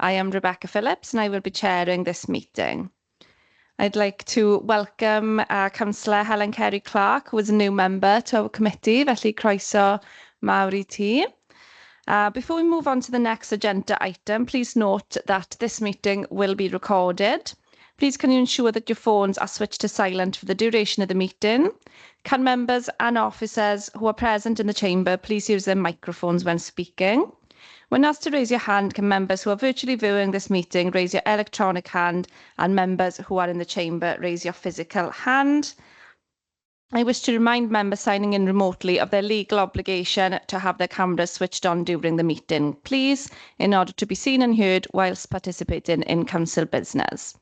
I am Rebecca Phillips and I will be chairing this meeting. I'd like to welcome Councillor Helen Kerry-Clark, who is a new member to our committee, felly croeso mawr I ti. Before we move on to the next agenda item, please note that this meeting will be recorded. Please can you ensure that your phones are switched to silent for the duration of the meeting? Can members and officers who are present in the chamber please use their microphones when speaking? When asked to raise your hand, can members who are virtually viewing this meeting raise your electronic hand, and members who are in the chamber raise your physical hand. I wish to remind members signing in remotely of their legal obligation to have their cameras switched on during the meeting, please, in order to be seen and heard whilst participating in council business.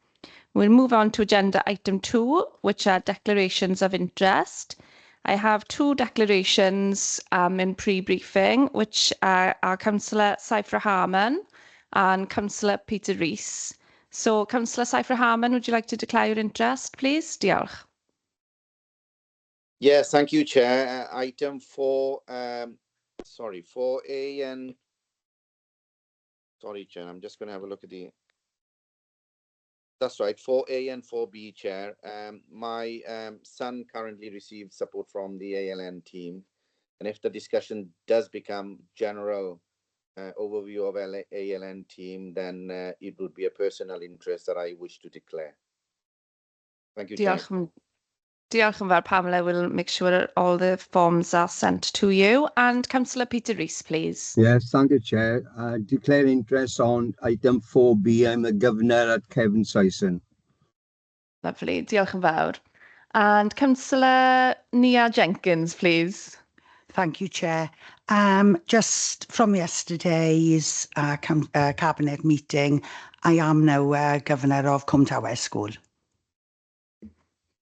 We'll move on to agenda item 2, which are declarations of interest. I have 2 declarations in pre-briefing, which are Councillor Saifra Harman and Councillor Peter Rees. So, Councillor Saifra Harman, would you like to declare your interest, please? Diolch. Yes, thank you, Chair. Item 4A and... Sorry, Chair, I'm just going to have a look at the... That's right, 4A and 4B, Chair. My son currently receives support from the ALN team. And if the discussion does become general overview of ALN team, then it would be a personal interest that I wish to declare. Thank you, Chair. Diolch yn fawr, Pamela. We'll make sure all the forms are sent to you. And Councillor Peter Rees, please. Yes, thank you, Chair. Declare interest on item 4B. I'm the governor at Kevin Syson. Lovely. Diolch yn fawr. And Councillor Nia Jenkins, please. Thank you, Chair. Just from yesterday's cabinet meeting, I am now governor of Cwmtawe School.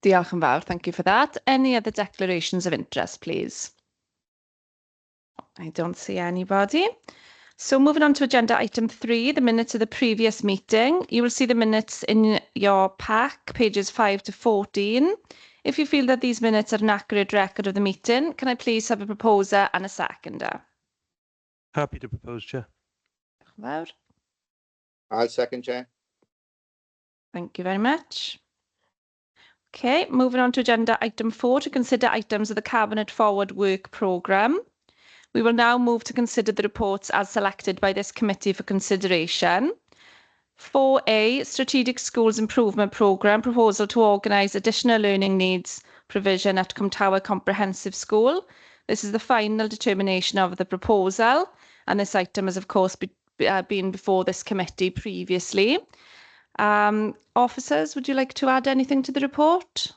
Diolch yn fawr. Thank you for that. Any other declarations of interest, please? I don't see anybody. So moving on to agenda item 3, the minutes of the previous meeting. You will see the minutes in your pack, pages 5 to 14. If you feel that these minutes are an accurate record of the meeting, can I please have a proposer and a seconder? Happy to propose, Chair. Diolch yn fawr. I'll second, Chair. Thank you very much. Okay, moving on to agenda item 4 to consider items of the Cabinet Forward Work Programme. We will now move to consider the reports as selected by this committee for consideration. 4A, Strategic Schools Improvement Programme, proposal to organise additional learning needs provision at Cwmtawe Comprehensive School. This is the final determination of the proposal, and this item has of course been before this committee previously. Officers, would you like to add anything to the report?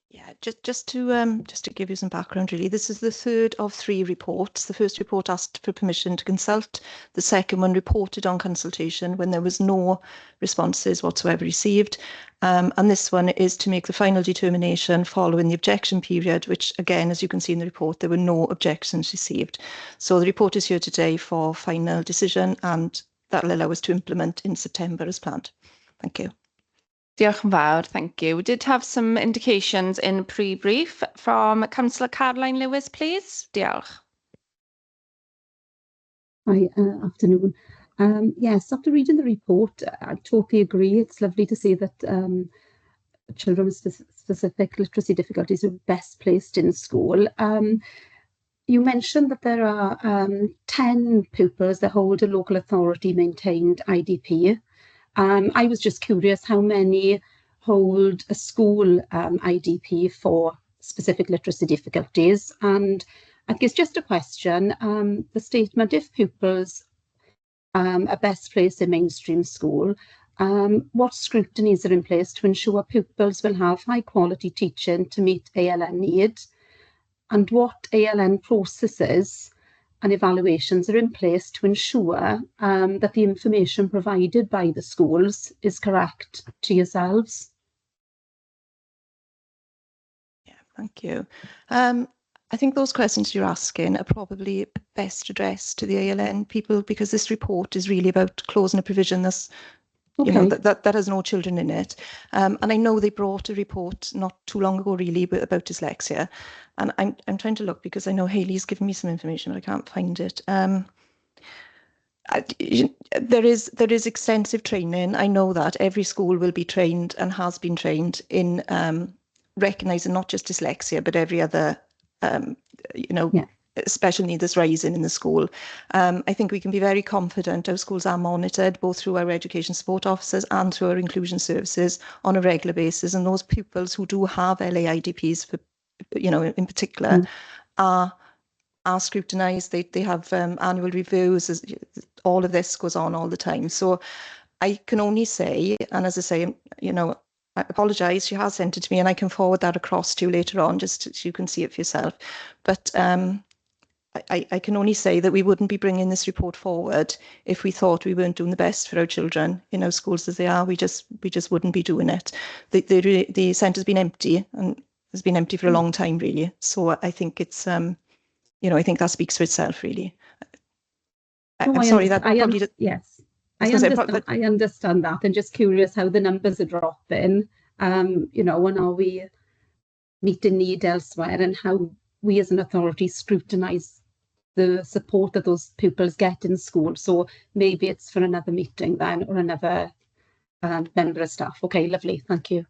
Yeah, just to give you some background, really. This is the third of 3 reports. The first report asked for permission to consult. The second one reported on consultation when there was no responses whatsoever received. And this one is to make the final determination following the objection period, which again, as you can see in the report, there were no objections received. So the report is here today for final decision, and that will allow us to implement in September as planned. Thank you. Diolch yn fawr, thank you. We did have some indications in pre-brief from Councillor Caroline Lewis, please. Diolch. Hi, afternoon. Yes, after reading the report, I totally agree. It's lovely to see that children with specific literacy difficulties are best placed in school. You mentioned that there are 10 pupils that hold a local authority maintained IDP. I was just curious how many hold a school IDP for specific literacy difficulties. And I guess just a question, the statement, if pupils are best placed in mainstream school, what scrutinies are in place to ensure pupils will have high quality teaching to meet ALN needs? And what ALN processes and evaluations are in place to ensure that the information provided by the schools is correct to yourselves? Yeah, thank you. I think those questions you're asking are probably best addressed to the ALN people, because this report is really about closing a provision that's you know, that has no children in it. And I know they brought a report not too long ago, really, about dyslexia. And I'm trying to look because I know Hayley's given me some information, but I can't find it. There is extensive training. I know that every school will be trained and has been trained in recognising not just dyslexia, but every other, special needs that's rising in the school. I think we can be very confident our schools are monitored both through our education support officers and through our inclusion services on a regular basis. And those pupils who do have LAIDPs, for, in particular, are scrutinised. They have annual reviews. All of this goes on all the time. So I can only say, and as I say, I apologise, she has sent it to me and I can forward that across to you later on, just so you can see it for yourself. But I can only say that we wouldn't be bringing this report forward if we thought we weren't doing the best for our children in our schools as they are. We just wouldn't be doing it. The centre's been empty and has been empty for a long time, really. So I think it's, I think that speaks for itself, really. I'm sorry that probably... Yes, I understand that, and just curious how the numbers are dropping. When are we meeting need elsewhere, and how we as an authority scrutinise the support that those pupils get in school. So maybe it's for another meeting then, or another member of staff. Okay, lovely, thank you.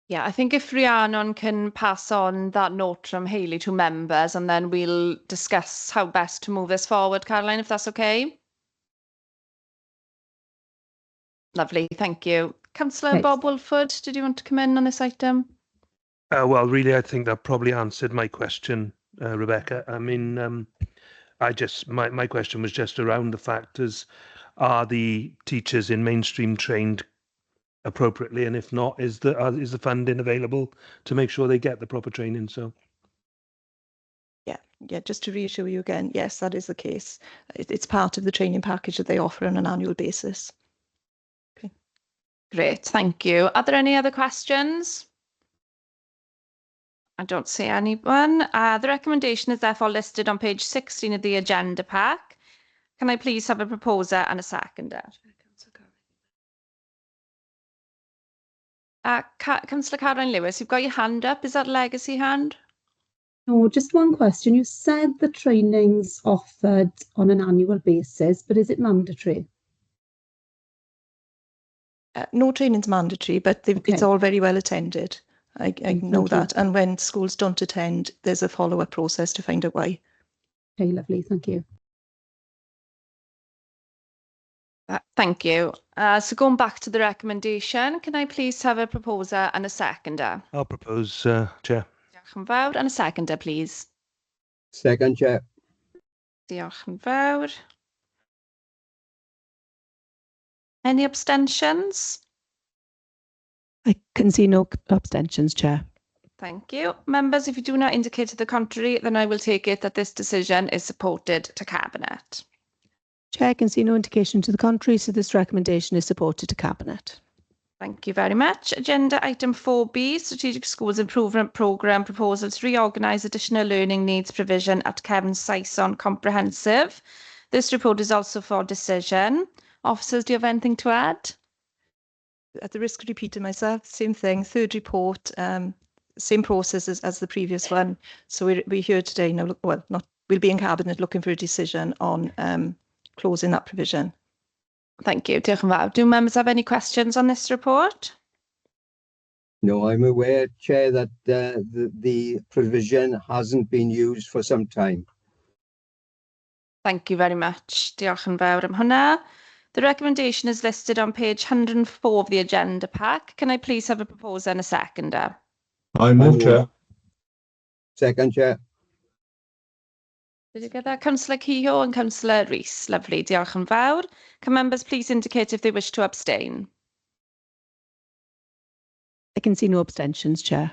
Yeah, I think if Rhiannon can pass on that note from Hayley to members, and then we'll discuss how best to move this forward, Caroline, if that's okay. Lovely, thank you. Councillor Bob Wolford, did you want to come in on this item? Well, really, I think that probably answered my question, Rebecca. I mean, my question was just around the factors. Are the teachers in mainstream trained appropriately, and if not, is the funding available to make sure they get the proper training? So yeah, just to reassure you again, yes, that is the case. It's part of the training package that they offer on an annual basis. Okay, great, thank you. Are there any other questions? I don't see anyone. The recommendation is therefore listed on page 16 of the agenda pack. Can I please have a proposer and a seconder? Councillor Caroline Lewis, you've got your hand up. Is that legacy hand? No, just one question. You said the training's offered on an annual basis, but is it mandatory? No training's mandatory, but it's all very well attended. I know that. And when schools don't attend, there's a follow-up process to find out why. Okay, lovely. Thank you. Thank you. So going back to the recommendation, can I please have a proposer and a seconder? I'll propose, Chair. Diolch yn fawr. And a seconder, please. Second, Chair. Diolch yn fawr. Any abstentions? I can see no abstentions, Chair. Thank you. Members, if you do not indicate to the contrary, then I will take it that this decision is supported to Cabinet. Chair, I can see no indication to the contrary, so this recommendation is supported to Cabinet. Thank you very much. Agenda item 4B, Strategic Schools Improvement Programme proposal to reorganise additional learning needs provision at Kevin Saeson Comprehensive. This report is also for decision. Officers, do you have anything to add? At the risk of repeating myself, same thing, third report, same process as the previous one. So we're here today now, we'll be in Cabinet looking for a decision on closing that provision. Thank you. Diolch yn fawr. Do members have any questions on this report? No, I'm aware, Chair, that the provision hasn't been used for some time. Thank you very much. Diolch yn fawr am hwnna. The recommendation is listed on page 104 of the agenda pack. Can I please have a proposer and a seconder? I move, Chair. Second, Chair. Did you get that? Councillor Kehoe and Councillor Rees. Lovely. Diolch yn fawr. Can members please indicate if they wish to abstain? I can see no abstentions, Chair.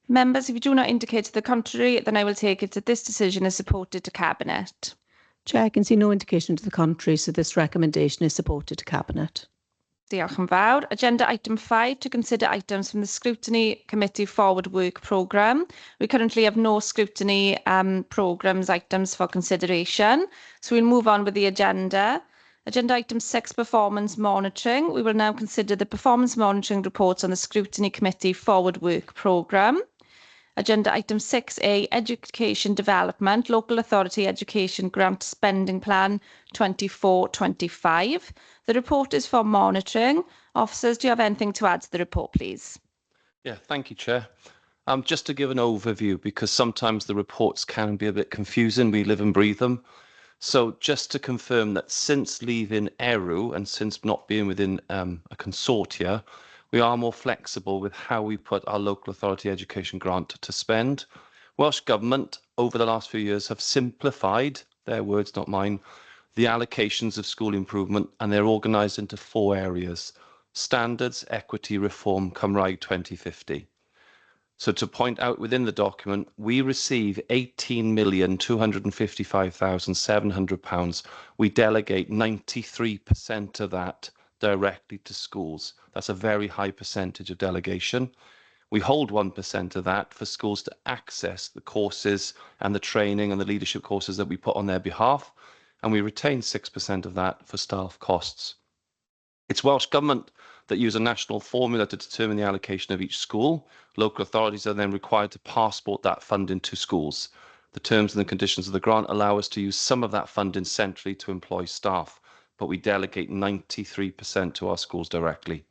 Members, if you do not indicate to the contrary, then I will take it that this decision is supported to Cabinet. Chair, I can see no indication to the contrary, so this recommendation is supported to Cabinet. Diolch yn fawr. Agenda item 5, to consider items from the Scrutiny Committee Forward Work Programme. We currently have no scrutiny programmes items for consideration, so we'll move on with the agenda. Agenda item 6, performance monitoring. We will now consider the performance monitoring reports on the Scrutiny Committee Forward Work Programme. Agenda item 6A, Education Development, Local Authority Education Grant Spending Plan 24-25. The report is for monitoring. Officers, do you have anything to add to the report, please? Yeah, thank you, Chair. Just to give an overview, because sometimes the reports can be a bit confusing, we live and breathe them. So just to confirm that since leaving ERU and since not being within a consortia, we are more flexible with how we put our local authority education grant to spend. Welsh Government over the last few years have simplified, their words not mine, the allocations of school improvement, and they're organised into 4 areas: standards, equity, reform, Cymraeg 2050. So to point out within the document, we receive £18,255,700. We delegate 93% of that directly to schools. That's a very high percentage of delegation. We hold 1% of that for schools to access the courses and the training and the leadership courses that we put on their behalf. And we retain 6% of that for staff costs. It's Welsh Government that use a national formula to determine the allocation of each school. Local authorities are then required to passport that funding to schools. The terms and the conditions of the grant allow us to use some of that funding centrally to employ staff, but we delegate 93% to our schools directly.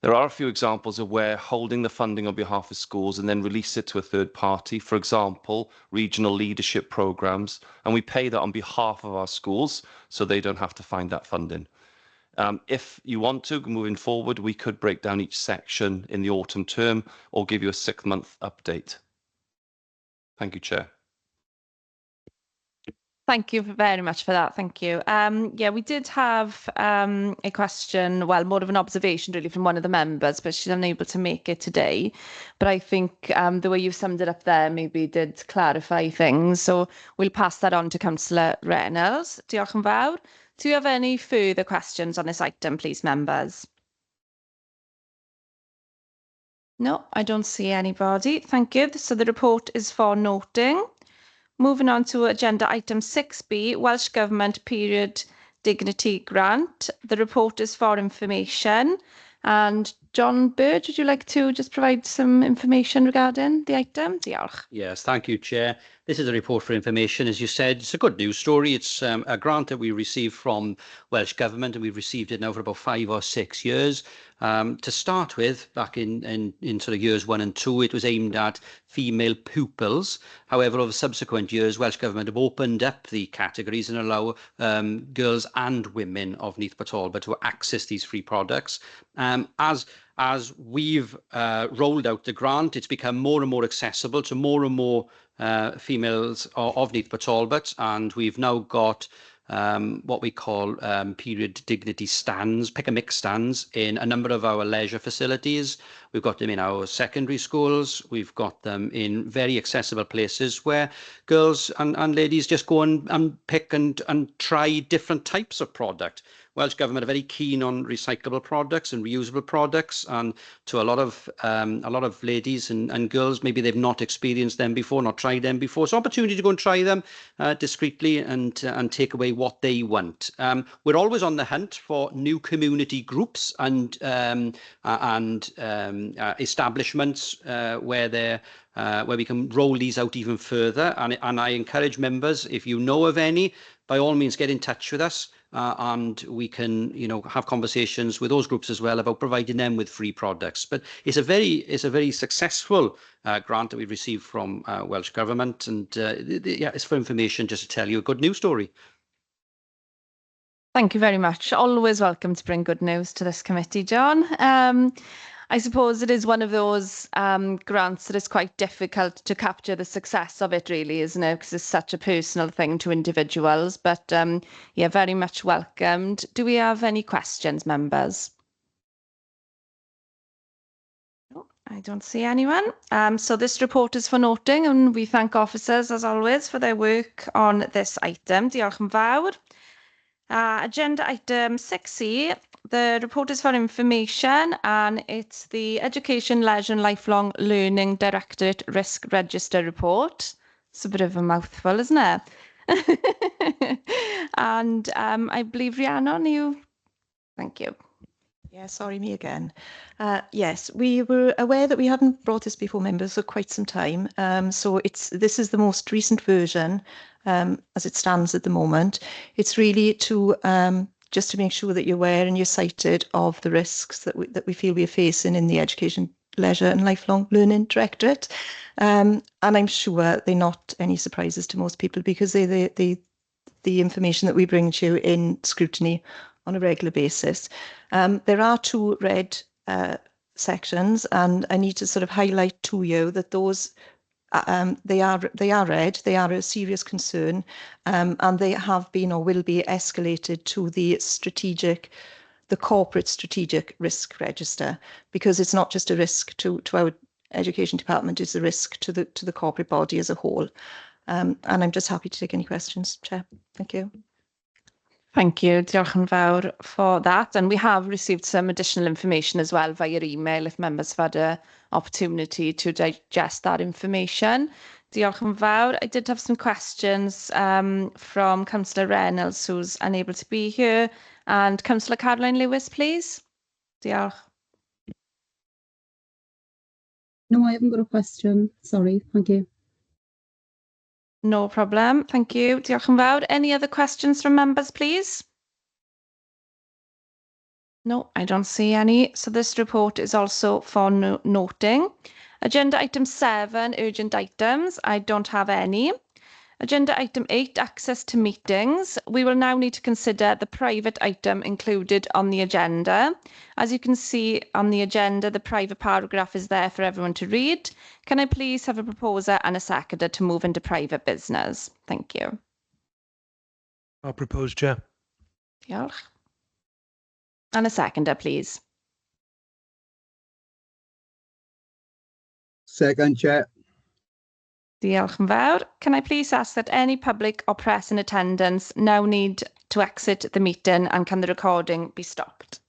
There are a few examples of where holding the funding on behalf of schools and then release it to a third party, for example, regional leadership programs, and we pay that on behalf of our schools so they don't have to find that funding. If you want to, moving forward, we could break down each section in the autumn term or give you a 6-month update. Thank you, Chair. Thank you very much for that. Thank you. Yeah, we did have a question, well, more of an observation really from one of the members, but she's unable to make it today. But I think the way you summed it up there maybe did clarify things. So we'll pass that on to Councillor Reynolds. Diolch yn fawr. Do you have any further questions on this item, please, members? No, I don't see anybody. Thank you. So the report is for noting. Moving on to agenda item 6B, Welsh Government Period Dignity Grant. The report is for information. And John Bird, would you like to just provide some information regarding the item? Diolch. Yes, thank you, Chair. This is a report for information. As you said, it's a good news story. It's a grant that we received from Welsh Government, and we've received it now for about 5 or 6 years. To start with, back in sort of years 1 and 2, it was aimed at female pupils. However, over subsequent years, Welsh Government have opened up the categories and allow girls and women of Neath Talbot to access these free products. As we've rolled out the grant, it's become more and more accessible to more and more females of Neath Talbot, and we've now got what we call period dignity stands, pick a mix stands in a number of our leisure facilities. We've got them in our secondary schools. We've got them in very accessible places where girls and ladies just go and pick and try different types of product. Welsh Government are very keen on recyclable products and reusable products, and to a lot of ladies and girls, maybe they've not experienced them before, not tried them before. So opportunity to go and try them discreetly and take away what they want. We're always on the hunt for new community groups and establishments where we can roll these out even further. And I encourage members, if you know of any, by all means get in touch with us. And we can, have conversations with those groups as well about providing them with free products. But it's a very successful grant that we've received from Welsh Government, and it's for information, just to tell you a good news story. Thank you very much. Always welcome to bring good news to this committee, John. I suppose it is one of those grants that is quite difficult to capture the success of it, really, isn't it? Because it's such a personal thing to individuals. But yeah, very much welcomed. Do we have any questions, members? No, I don't see anyone. So this report is for noting, and we thank officers, as always, for their work on this item. Diolch yn fawr. Agenda item 6C, the report is for information, and it's the Education, Leisure and Lifelong Learning Directorate Risk Register report. It's a bit of a mouthful, isn't it? And I believe, Rhiannon, you... Thank you. Yeah, sorry, me again. Yes, we were aware that we hadn't brought this before members for quite some time. So this is the most recent version as it stands at the moment. It's really to just to make sure that you're aware and you're cited of the risks that we feel we are facing in the Education, Leisure and Lifelong Learning Directorate. And I'm sure they're not any surprises to most people because they're the information that we bring to you in Scrutiny on a regular basis. There are two red sections, and I need to sort of highlight to you that those they are red. They are a serious concern, and they have been or will be escalated to the corporate strategic risk register, because it's not just a risk to our education department; it's a risk to the corporate body as a whole. And I'm just happy to take any questions, Chair. Thank you. Thank you. Diolch yn fawr for that. And we have received some additional information as well via email if members have had an opportunity to digest that information. Diolch yn fawr. I did have some questions from Councillor Reynolds, who's unable to be here, and Councillor Caroline Lewis, please. Diolch. No, I haven't got a question. Sorry. Thank you. No problem. Thank you. Diolch yn fawr. Any other questions from members, please? No, I don't see any. So this report is also for noting. Agenda item 7, urgent items. I don't have any. Agenda item 8, access to meetings. We will now need to consider the private item included on the agenda. As you can see on the agenda, the private paragraph is there for everyone to read. Can I please have a proposer and a seconder to move into private business? Thank you. I'll propose, Chair. Diolch. And a seconder, please. Second, Chair. Diolch yn fawr. Can I please ask that any public or press in attendance now need to exit the meeting, and can the recording be stopped?